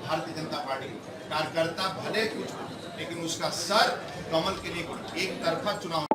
Bharatiya Janata party कार्यकर्ता भले कुछ, लेकिन उसका सर कमल के लिए एक तरफा चुनाव।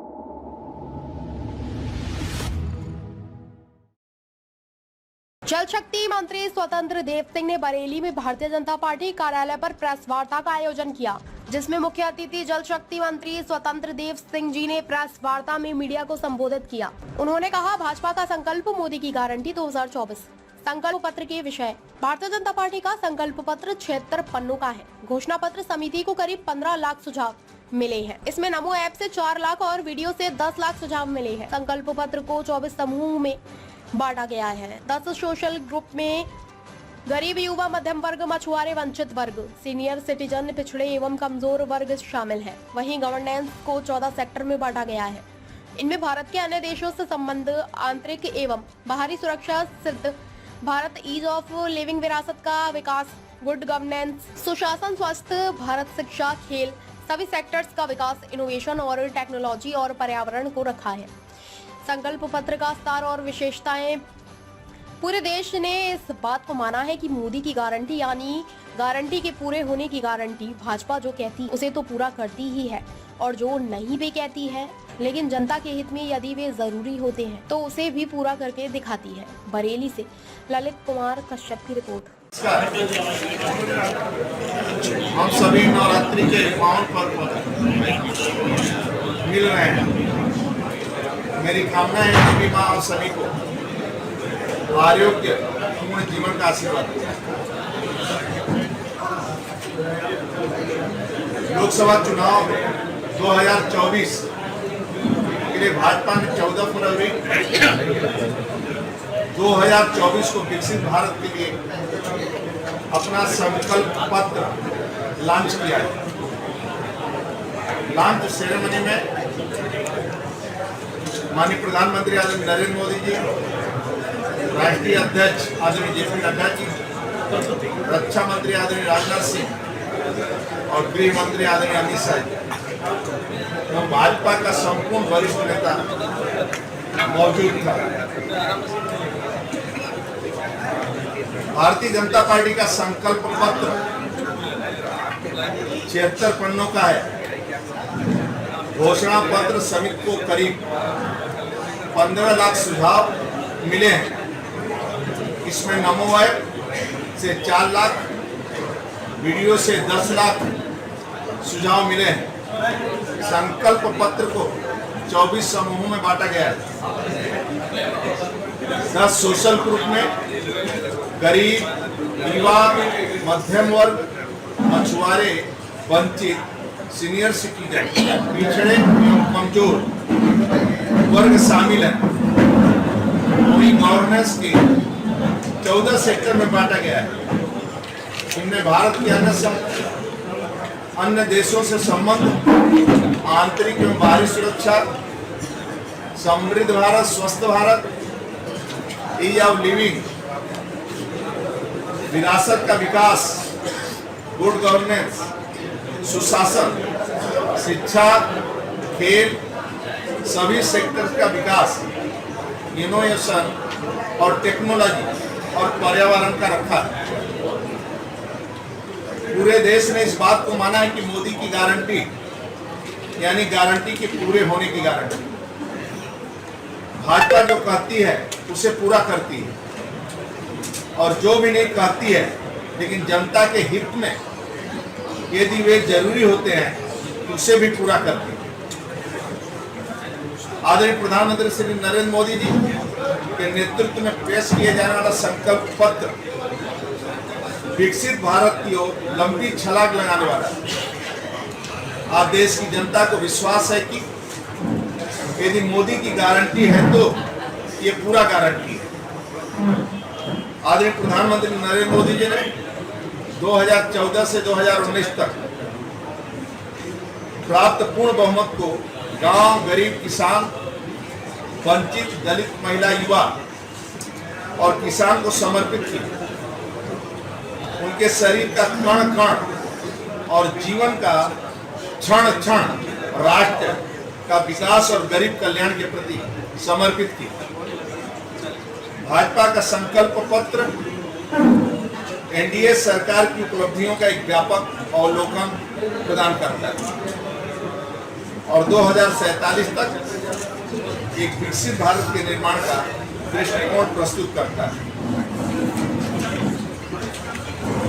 जल शक्ति मंत्री स्वतंत्र देव सिंह ने बरेली में भारतीय जनता पार्टी कार्यालय पर प्रेस वार्ता का आयोजन किया, जिसमें मुख्य अतिथि जल शक्ति मंत्री स्वतंत्र देव सिंह जी ने प्रेस वार्ता में मीडिया को संबोधित किया। उन्होंने कहा, भाजपा का संकल्प मोदी की गारंटी 2024। संकल्प पत्र के विषय। भारतीय जनता पार्टी का संकल्प पत्र 76 पन्नों का है। घोषणा पत्र समिति को करीब 15 लाख सुझाव मिले हैं। इसमें नमो ऐप से 4 लाख और वीडियो से 10 लाख सुझाव मिले हैं। संकल्प पत्र को 24 समूह में बांटा गया है। 10 सोशल ग्रुप में गरीब, युवा, मध्यम वर्ग, मछुआरे, वंचित वर्ग, सीनियर सिटीजन, पिछड़े एवं कमजोर वर्ग शामिल है। वहीं गवर्नेंस को 14 सेक्टर में बांटा गया है। इनमें भारत के अन्य देशों से संबंध, आंतरिक एवं बाहरी सुरक्षा, सिद्ध भारत, ईज ऑफ लिविंग, विरासत का विकास, गुड गवर्नेंस, सुशासन, स्वास्थ्य, भारत, शिक्षा, खेल, सभी सेक्टर्स का विकास, इनोवेशन और टेक्नोलॉजी और पर्यावरण को रखा है। संकल्प पत्र का स्तर और विशेषताएं। पूरे देश ने इस बात को माना है कि मोदी की गारंटी यानी गारंटी के पूरे होने की गारंटी भाजपा जो कहती उसे तो पूरा करती ही है, और जो नहीं भी कहती है लेकिन जनता के हित में यदि वे जरूरी होते हैं तो उसे भी पूरा करके दिखाती है। बरेली से ललित कुमार कश्यप की रिपोर्ट। हम सभी नवरात्रि के पावन पर्व पर मिल रहे हैं। मेरी कामना है देवी माँ और सभी को आरोग्य पूर्ण जीवन का आशीर्वाद। लोकसभा चुनाव 2024 के लिए भाजपा ने 14 फरवरी 2024 को विकसित भारत के लिए अपना संकल्प पत्र लॉन्च किया है। लॉन्च सेरेमनी में माननीय प्रधानमंत्री आदरणीय नरेंद्र मोदी जी, राष्ट्रीय अध्यक्ष आदरणीय जेपी नड्डा जी, रक्षा मंत्री आदरणीय राजनाथ सिंह और गृह मंत्री आदरणीय अमित शाह जी, तो भाजपा का संपूर्ण वरिष्ठ नेता मौजूद था। भारतीय जनता पार्टी का संकल्प पत्र 76 पन्नों का है। घोषणा पत्र समिति को करीब 15 लाख सुझाव मिले हैं। इसमें नमो ऐप से 4 लाख, वीडियो से 10 लाख सुझाव मिले हैं। संकल्प पत्र को 24 समूहों में बांटा गया है। 10 सोशल ग्रुप में गरीब, युवा, मध्यम वर्ग, मछुआरे, वंचित, सीनियर सिटीजन, पिछड़े एवं कमजोर वर्ग शामिल है। वही गवर्नेंस के 14 सेक्टर में बांटा गया है। इनमें भारत के अन्य देशों से संबंध, आंतरिक एवं बाहरी सुरक्षा, समृद्ध भारत, स्वस्थ भारत, ईज ऑफ लिविंग, विरासत का विकास, गुड गवर्नेंस, सुशासन, शिक्षा, खेल, सभी सेक्टर्स का विकास, इनोवेशन और टेक्नोलॉजी और पर्यावरण का रखा है। पूरे देश ने इस बात को माना है कि मोदी की गारंटी यानी गारंटी के पूरे होने की गारंटी। भाजपा जो कहती है उसे पूरा करती है, और जो भी नहीं कहती है लेकिन जनता के हित में यदि वे जरूरी होते हैं तो उसे भी पूरा करती है। आदरणीय प्रधानमंत्री श्री नरेंद्र मोदी जी के नेतृत्व में पेश किए जाने वाला संकल्प पत्र विकसित भारत की ओर लंबी छलांग लगाने वाला है। आज देश की जनता को विश्वास है कि यदि मोदी की गारंटी है तो ये पूरा गारंटी है। आदरणीय प्रधानमंत्री नरेंद्र मोदी जी ने 2014 से 2019 तक प्राप्त पूर्ण बहुमत को गांव, गरीब, किसान, वंचित, दलित, महिला, युवा और किसान को समर्पित किया। उनके शरीर का कण कण और जीवन का क्षण क्षण राष्ट्र का विकास और गरीब कल्याण के प्रति समर्पित किया। भाजपा का संकल्प पत्र एनडीए सरकार की उपलब्धियों का एक व्यापक अवलोकन प्रदान करता है और 2047 तक एक विकसित भारत के निर्माण का दृष्टिकोण प्रस्तुत करता है।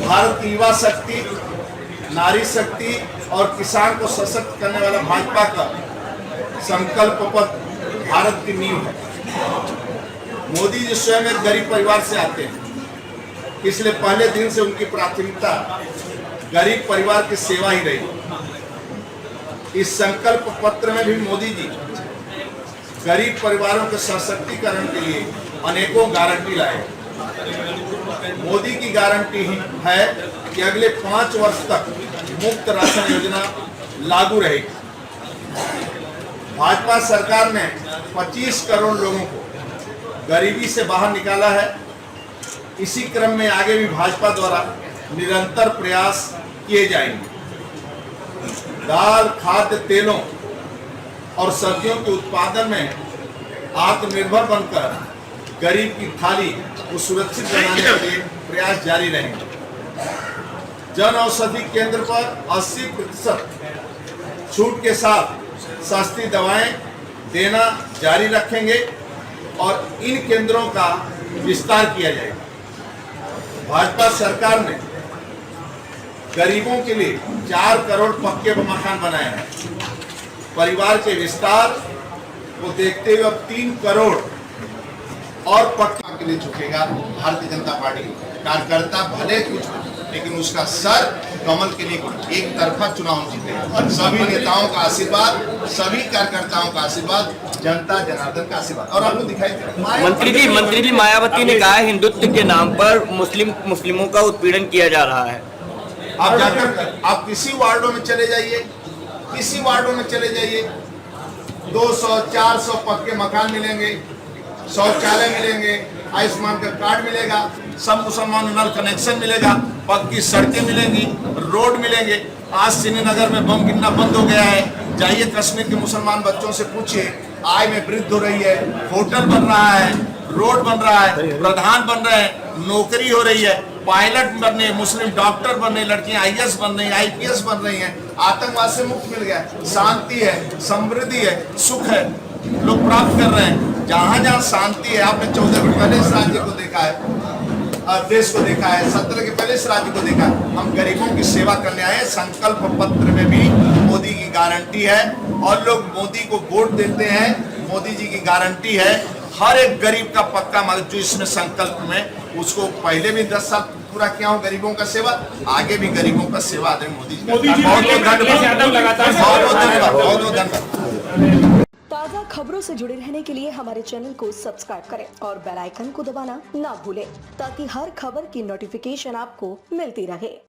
भारत की युवा शक्ति, नारी शक्ति और किसान को सशक्त करने वाला भाजपा का संकल्प पत्र भारत की नींव है। मोदी जी स्वयं एक गरीब परिवार से आते हैं, इसलिए पहले दिन से उनकी प्राथमिकता गरीब परिवार की सेवा ही रही। इस संकल्प पत्र में भी मोदी जी गरीब परिवारों के सशक्तिकरण के लिए अनेकों गारंटी लाए। मोदी की गारंटी है कि अगले 5 वर्ष तक मुफ्त राशन योजना लागू रहेगी। भाजपा सरकार ने 25 करोड़ लोगों को गरीबी से बाहर निकाला है। इसी क्रम में आगे भी भाजपा द्वारा निरंतर प्रयास किए जाएंगे। दाल, खाद्य तेलों और सब्जियों के उत्पादन में आत्मनिर्भर बनकर गरीब की थाली को सुरक्षित बनाने के लिए प्रयास जारी रहेंगे। जन औषधि केंद्र पर 80% छूट के साथ सस्ती दवाएं देना जारी रखेंगे और इन केंद्रों का विस्तार किया जाएगा। भाजपा सरकार ने गरीबों के लिए 4 करोड़ पक्के मकान बनाए हैं। परिवार के विस्तार को देखते हुए अब 3 करोड़ और पक्के के लिए झुकेगा भारतीय जनता पार्टी। कार्यकर्ता भले कुछ लेकिन उसका सर कमल के लिए एक तरफा चुनाव जीतेगा। सभी नेताओं का आशीर्वाद, सभी कार्यकर्ताओं का आशीर्वाद, जनता जनार्दन का आशीर्वाद। और आपको दिखाई दे रहा है मंत्री जी मायावती ने कहा है हिंदुत्व के नाम पर मुस्लिमों का उत्पीड़न किया जा रहा है। आप जाकर आप किसी वार्डों में चले जाइए, किसी वार्डों में चले जाइए, 200-400 पक्के मकान मिलेंगे, शौचालय मिलेंगे, आयुष्मान का कार्ड मिलेगा, सब मुसलमान नल कनेक्शन मिलेगा, पक्की सड़कें मिलेंगी, रोड मिलेंगे। आज श्रीनगर में बम गिरना बंद हो गया है। जाइए कश्मीर के मुसलमान बच्चों से पूछिए, आय में वृद्धि हो रही है, होटल बन रहा है, रोड बन रहा है, प्रधान बन रहे हैं, नौकरी हो रही है, पायलट बन रहे हैं, मुस्लिम डॉक्टर बन रहे हैं, लड़कियां IAS बन रही हैं, IPS बन रही हैं, आतंकवाद से मुक्त मिल गया, शांति है, समृद्धि है, सुख है, लोग प्राप्त कर रहे हैं। जहां जहां शांति है, आपने 14 के पहले इस राज्य को देखा है, देश को देखा है, 17 के पहले इस राज्य को देखा है। हम गरीबों की सेवा करने आए। संकल्प पत्र में भी मोदी की गारंटी है और लोग मोदी को वोट देते हैं। मोदी जी की गारंटी है हर एक गरीब का पक्का मदद जो इसमें संकल्प में, उसको पहले भी 10 साल पूरा किया हूँ गरीबों का सेवा, आगे भी गरीबों का सेवा दे मोदी जी। बहुत बहुत धन्यवाद। ताज़ा खबरों से जुड़े रहने के लिए हमारे चैनल को सब्सक्राइब करें और बेल आइकन को दबाना ना भूलें ताकि हर खबर की नोटिफिकेशन आपको मिलती रहे।